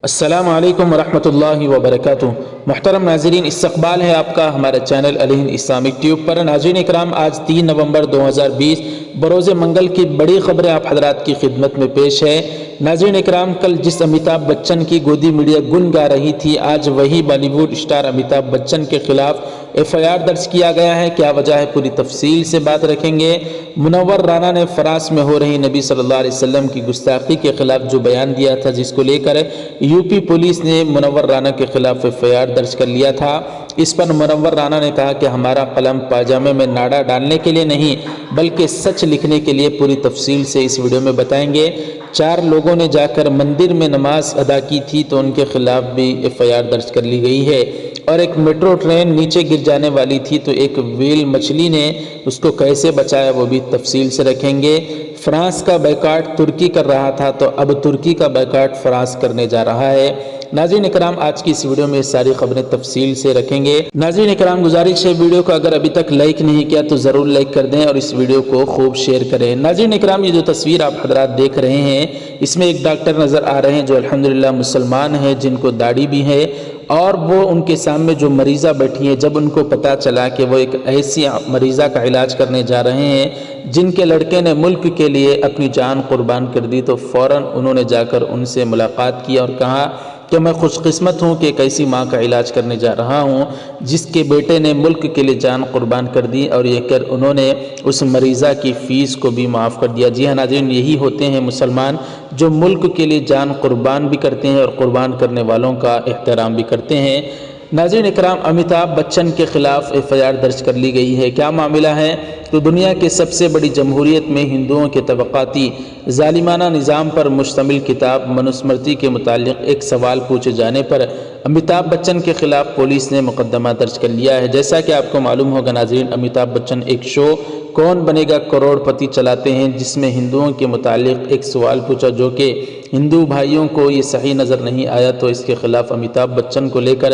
السلام علیکم ورحمۃ اللہ وبرکاتہ۔ محترم ناظرین، استقبال ہے آپ کا ہمارے چینل الہند اسلامک ٹیوب پر۔ ناظرین اکرام، آج 3 نومبر 2020 بروز منگل کی بڑی خبریں آپ حضرات کی خدمت میں پیش ہے۔ ناظرین اکرام، کل جس امیتابھ بچن کی گودی میڈیا گن گا رہی تھی، آج وہی بالی ووڈ اسٹار امیتابھ بچن کے خلاف FIR درج کیا گیا ہے۔ کیا وجہ ہے، پوری تفصیل سے بات رکھیں گے۔ منور رانا نے فرانس میں ہو رہی نبی صلی اللہ علیہ وسلم کی گستاخی کے خلاف جو بیان دیا تھا، جس کو لے کر UP پولیس نے منور رانا کے خلاف FIR درج کر لیا تھا۔ اس پر منور رانا نے کہا کہ ہمارا قلم پاجامے میں ناڑا ڈالنے کے لیے نہیں بلکہ سچ لکھنے کے لیے، پوری تفصیل سے اس ویڈیو میں بتائیں گے۔ 4 لوگوں نے جا کر مندر میں نماز ادا کی تھی تو ان کے خلاف بھی FIR درج کر لی گئی ہے۔ اور ایک میٹرو ٹرین نیچے گر جانے والی تھی تو ایک ویل مچھلی نے اس کو کیسے بچایا، وہ بھی تفصیل سے رکھیں گے۔ فرانس کا بائیکاٹ ترکی کر رہا تھا تو اب ترکی کا بائیکاٹ فرانس کرنے جا رہا ہے۔ ناظرین اکرام، آج کی اس ویڈیو میں ساری خبریں تفصیل سے رکھیں گے۔ ناظرین اکرام، گزارش ہے ویڈیو کو اگر ابھی تک لائک نہیں کیا تو ضرور لائک کر دیں اور اس ویڈیو کو خوب شیئر کریں۔ ناظرین اکرام، یہ جو تصویر آپ حضرات دیکھ رہے ہیں، اس میں ایک ڈاکٹر نظر آ رہے ہیں جو الحمدللہ مسلمان ہیں، جن کو داڑھی بھی ہے، اور وہ ان کے سامنے جو مریضہ بیٹھی ہے، جب ان کو پتا چلا کہ وہ ایک ایسی مریضہ کا علاج کرنے جا رہے ہیں جن کے لڑکے نے ملک کے لیے اپنی جان قربان کر دی، تو فوراً انہوں نے جا کر ان سے ملاقات کی اور کہا کہ میں خوش قسمت ہوں کہ ایک ایسی ماں کا علاج کرنے جا رہا ہوں جس کے بیٹے نے ملک کے لیے جان قربان کر دی، اور یہ کر انہوں نے اس مریضہ کی فیس کو بھی معاف کر دیا۔ جی ہاں ناظرین، یہی ہوتے ہیں مسلمان جو ملک کے لیے جان قربان بھی کرتے ہیں اور قربان کرنے والوں کا احترام بھی کرتے ہیں۔ ناظرین اکرام، امیتابھ بچن کے خلاف FIR درج کر لی گئی ہے۔ کیا معاملہ ہے؟ تو دنیا کے سب سے بڑی جمہوریت میں ہندوؤں کے طبقاتی ظالمانہ نظام پر مشتمل کتاب منوسمرتی کے متعلق ایک سوال پوچھے جانے پر امیتابھ بچن کے خلاف پولیس نے مقدمہ درج کر لیا ہے۔ جیسا کہ آپ کو معلوم ہوگا ناظرین، امیتابھ بچن ایک شو کون بنے گا کروڑ پتی چلاتے ہیں، جس میں ہندوؤں کے متعلق ایک سوال پوچھا جو کہ ہندو بھائیوں کو یہ صحیح نظر نہیں آیا، تو اس کے خلاف امیتابھ بچن کو لے کر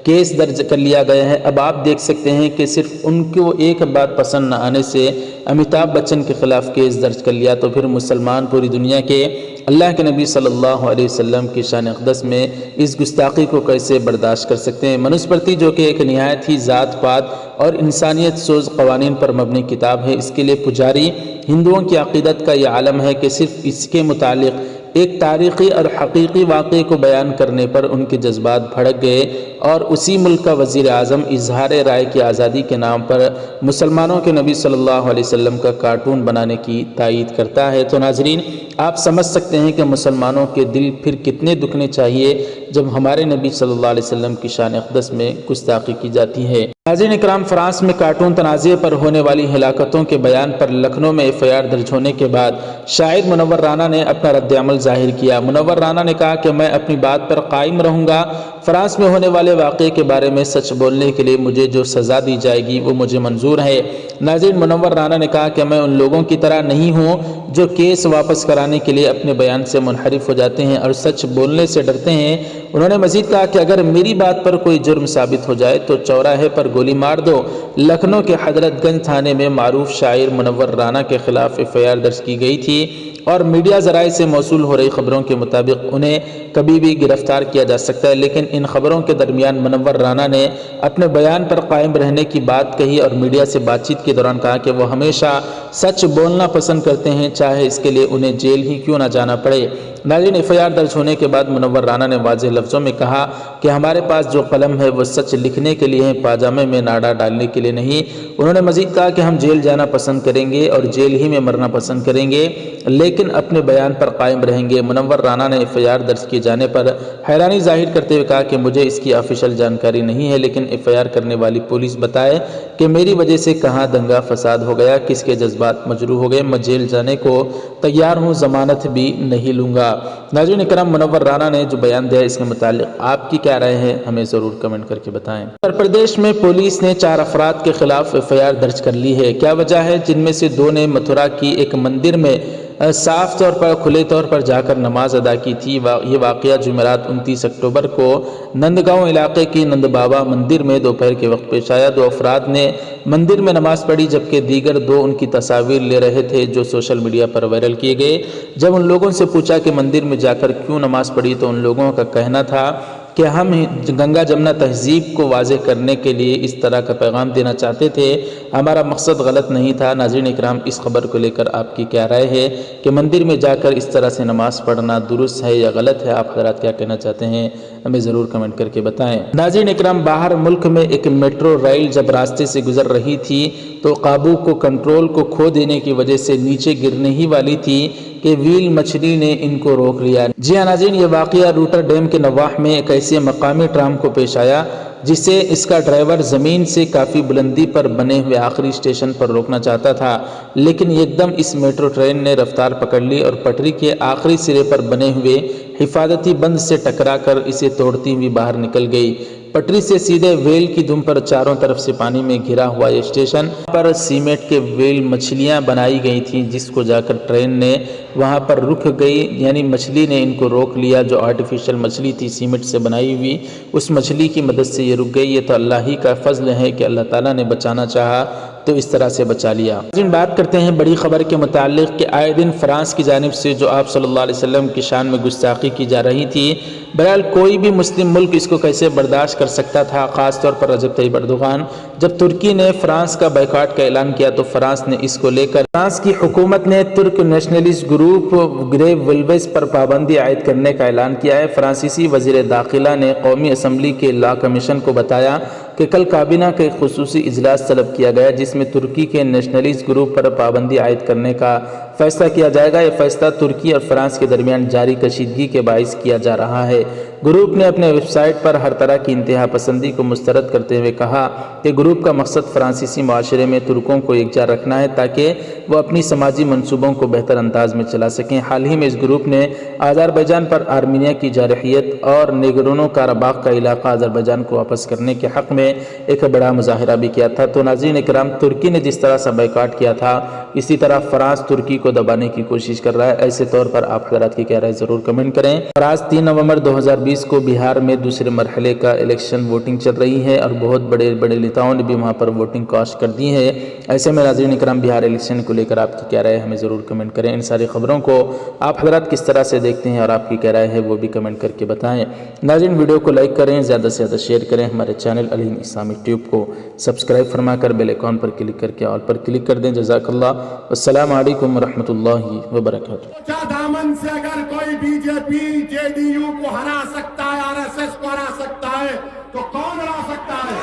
کیس درج کر لیا گیا ہے۔ اب آپ دیکھ سکتے ہیں کہ صرف ان کو ایک بات پسند نہ آنے سے امیتابھ بچن کے خلاف کیس درج کر لیا، تو پھر مسلمان پوری دنیا کے اللہ کے نبی صلی اللہ علیہ وسلم کی شان اقدس میں اس گستاخی کو کیسے برداشت کر سکتے ہیں۔ منوسمرتی جو کہ ایک نہایت ہی ذات پات اور انسانیت سوز قوانین پر مبنی کتاب ہے، اس کے لیے پجاری ہندوؤں کی عقیدت کا یہ عالم ہے کہ صرف اس کے متعلق ایک تاریخی اور حقیقی واقعے کو بیان کرنے پر ان کے جذبات بھڑک گئے، اور اسی ملک کا وزیر اعظم اظہار رائے کی آزادی کے نام پر مسلمانوں کے نبی صلی اللہ علیہ وسلم کا کارٹون بنانے کی تائید کرتا ہے۔ تو ناظرین، آپ سمجھ سکتے ہیں کہ مسلمانوں کے دل پھر کتنے دکھنے چاہیے جب ہمارے نبی صلی اللہ علیہ وسلم کی شان اقدس میں گستاخی کی جاتی ہے۔ ناظرین اکرام، فرانس میں کارٹون تنازع پر ہونے والی ہلاکتوں کے بیان پر لکھنؤ میں FIR درج ہونے کے بعد شاہد منور رانا نے اپنا رد عمل ظاہر کیا۔ منور رانا نے کہا کہ میں اپنی بات پر قائم رہوں گا۔ فرانس میں ہونے والے واقعے کے بارے میں سچ بولنے کے لیے مجھے جو سزا دی جائے گی وہ مجھے منظور ہے۔ ناظرین، منور رانا نے کہا کہ میں ان لوگوں کی طرح نہیں ہوں جو کیس واپس کرانے کے لیے اپنے بیان سے منحرف ہو جاتے ہیں اور سچ بولنے سے ڈرتے ہیں۔ انہوں نے مزید کہا کہ اگر میری بات پر کوئی جرم ثابت ہو جائے تو چوراہے پر گولی مار دو۔ لکھنؤ کے حضرت گنج تھانے میں معروف شاعر منور رانا کے خلاف FIR درج کی گئی تھی، اور میڈیا ذرائع سے موصول ہو رہی خبروں کے مطابق انہیں کبھی بھی گرفتار کیا جا سکتا ہے، لیکن ان خبروں کے درمیان منور رانا نے اپنے بیان پر قائم رہنے کی بات کہی اور میڈیا سے بات چیت کے دوران کہا کہ وہ ہمیشہ سچ بولنا پسند کرتے ہیں، چاہے اس کے لیے انہیں جیل ہی کیوں نہ جانا پڑے۔ ناظرین، FIR درج ہونے کے بعد منور رانا نے واضح لفظوں میں کہا کہ ہمارے پاس جو قلم ہے وہ سچ لکھنے کے لیے ہے، پاجامے میں ناڑا ڈالنے کے لیے نہیں۔ انہوں نے مزید کہا کہ ہم جیل جانا پسند کریں گے اور جیل ہی میں مرنا پسند کریں گے، لیکن اپنے بیان پر قائم رہیں گے۔ منور رانا نے FIR درج کیے جانے پر حیرانی ظاہر کرتے ہوئے کہا کہ مجھے اس کی آفیشل جانکاری نہیں ہے، لیکن FIR کرنے والی پولیس بتائے کہ میری وجہ سے کہاں دنگا فساد ہو گیا، کس کے جذبات مجروح ہو گئے، میں جیل جانے کو تیار ہوں، ضمانت بھی نہیں لوں گا۔ ناظرین اکرام، منور رانا نے جو بیان دیا اس کے متعلق آپ کی کیا رائے ہے، ہمیں ضرور کمنٹ کر کے بتائیں۔ اتر پردیش میں پولیس نے 4 افراد کے خلاف FIR درج کر لی ہے۔ کیا وجہ ہے؟ جن میں سے 2 نے متھرا کی ایک مندر میں صاف طور پر کھلے طور پر جا کر نماز ادا کی تھی۔ یہ واقعہ جمعرات 29 اکتوبر کو نندگاؤں علاقے کی نند بابا مندر میں دوپہر کے وقت پیش آیا۔ 2 افراد نے مندر میں نماز پڑھی جبکہ دیگر 2 ان کی تصاویر لے رہے تھے جو سوشل میڈیا پر وائرل کیے گئے۔ جب ان لوگوں سے پوچھا کہ مندر میں جا کر کیوں نماز پڑھی تو ان لوگوں کا کہنا تھا کہ ہم گنگا جمنا تہذیب کو واضح کرنے کے لیے اس طرح کا پیغام دینا چاہتے تھے، ہمارا مقصد غلط نہیں تھا۔ ناظرین اکرام، اس خبر کو لے کر آپ کی کیا رائے ہے کہ مندر میں جا کر اس طرح سے نماز پڑھنا درست ہے یا غلط ہے؟ آپ حضرات کیا کہنا چاہتے ہیں ہمیں ضرور کمنٹ کر کے بتائیں۔ ناظرین اکرام، باہر ملک میں ایک میٹرو ریل جب راستے سے گزر رہی تھی تو قابو کو کنٹرول کو کھو دینے کی وجہ سے نیچے گرنے ہی والی تھی کہ ویل مچھلی نے ان کو روک لیا۔ جی ہاں ناظرین، یہ واقعہ روٹر ڈیم کے نواح میں ایک ایسے مقامی ٹرام کو پیش آیا جسے اس کا ڈرائیور زمین سے کافی بلندی پر بنے ہوئے آخری اسٹیشن پر روکنا چاہتا تھا، لیکن ایک دم اس میٹرو ٹرین نے رفتار پکڑ لی اور پٹری کے آخری سرے پر بنے ہوئے حفاظتی بند سے ٹکرا کر اسے توڑتی ہوئی باہر نکل گئی۔ پٹری سے سیدھے ویل کی دم پر چاروں طرف سے پانی میں گھرا ہوا یہ اسٹیشن پر سیمنٹ کے ویل مچھلیاں بنائی گئی تھیں، جس کو جا کر ٹرین نے وہاں پر رک گئی، یعنی مچھلی نے ان کو روک لیا۔ جو آرٹیفیشل مچھلی تھی سیمنٹ سے بنائی ہوئی، اس مچھلی کی مدد سے یہ رک گئی۔ یہ تو اللہ ہی کا فضل ہے کہ اللہ تعالیٰ نے بچانا چاہا تو اس طرح سے بچا لیا۔ بات کرتے ہیں بڑی خبر کے متعلق کہ آئے دن فرانس کی جانب سے جو آپ صلی اللہ علیہ وسلم کی شان میں گستاخی کی جا رہی تھی، بہرحال کوئی بھی مسلم ملک اس کو کیسے برداشت کر سکتا تھا، خاص طور پر رجب طیب اردوغان۔ جب ترکی نے فرانس کا بائیکاٹ کا اعلان کیا تو فرانس نے اس کو لے کر فرانس کی حکومت نے ترک نیشنلسٹ گروپ گرے ولویز پر پابندی عائد کرنے کا اعلان کیا ہے۔ فرانسیسی وزیر داخلہ نے قومی اسمبلی کے لا کمیشن کو بتایا کہ کل کابینہ کا ایک خصوصی اجلاس طلب کیا گیا جس میں ترکی کے نیشنلسٹ گروپ پر پابندی عائد کرنے کا فیصلہ کیا جائے گا۔ یہ فیصلہ ترکی اور فرانس کے درمیان جاری کشیدگی کے باعث کیا جا رہا ہے۔ گروپ نے اپنے ویب سائٹ پر ہر طرح کی انتہا پسندی کو مسترد کرتے ہوئے کہا کہ گروپ کا مقصد فرانسیسی معاشرے میں ترکوں کو یکجا رکھنا ہے تاکہ وہ اپنی سماجی منصوبوں کو بہتر انداز میں چلا سکیں۔ حال ہی میں اس گروپ نے آذربائیجان پر آرمینیا کی جارحیت اور نیگورنو کاراباخ کا علاقہ آذربائیجان کو واپس کرنے کے حق میں ایک بڑا مظاہرہ بھی کیا تھا۔ تو ناظرین اکرام، ترکی نے جس طرح سے بائیکاٹ کیا تھا اسی طرح فرانس ترکی کو دبانے کی کوشش کر رہا ہے۔ ایسے طور پر آپ حضرات کی کیا رائے ضرور کمنٹ کریں۔ اور آج 3 نومبر 2020 کو بہار میں دوسرے مرحلے کا الیکشن ووٹنگ چل رہی ہے اور بہت بڑے بڑے نیتاؤں نے بھی وہاں پر ووٹنگ کاسٹ کر دی ہے۔ ایسے میں ناظرین اکرام، بہار الیکشن کو لے کر آپ کی کیا رائے ہمیں ضرور کمنٹ کریں۔ ان ساری خبروں کو آپ حضرات کس طرح سے دیکھتے ہیں اور آپ کی کیا رائے ہے وہ بھی کمنٹ کر کے بتائیں۔ ناظرین، ویڈیو کو لائک کریں، زیادہ سے زیادہ شیئر کریں، ہمارے چینل الہند اسلامک ٹیوب کو سبسکرائب فرما کر بیل آئیکن پر کلک کر کے آل پر کلک کر دیں۔ جزاک اللہ۔ السلام علیکم ورحمۃ اللہ وبرکاتہ۔ دامن سے اگر کوئی B J P J D you کو ہرا سکتا ہے، آر ایس ایس کو ہرا سکتا ہے تو کون ہرا سکتا ہے؟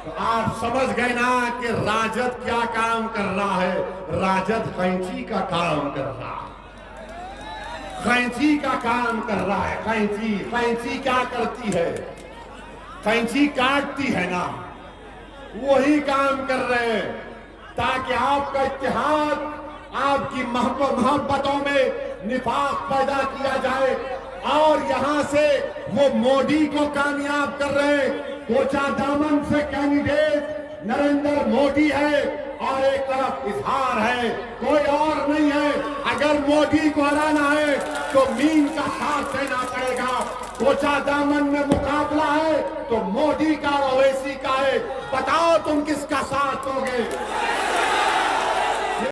تو آپ سمجھ گئے نا کہ راجد کیا کام کر رہا ہے؟ راجد قینچی کا کام کر رہا ہے، قینچی کا کام کر رہا ہے۔ قینچی کیا کرتی ہے؟ قینچی کاٹتی ہے نا، وہی کام کر رہے ہیں تاکہ آپ کا اتحاد، آپ کی محبتوں میں نفاق پیدا کیا جائے، اور یہاں سے وہ مودی کو کامیاب کر رہے ہیں۔ کوچا دامن سے کینڈیڈیٹ نریندر مودی ہے اور ایک طرف اظہار ہے، کوئی اور نہیں ہے۔ اگر مودی کو ہرانا ہے تو مین کا ساتھ دینا پڑے گا۔ کوچا دامن میں مقابلہ ہے تو مودی کا اور اویسی کا ہے، بتاؤ تم کس کا ساتھ دو گے؟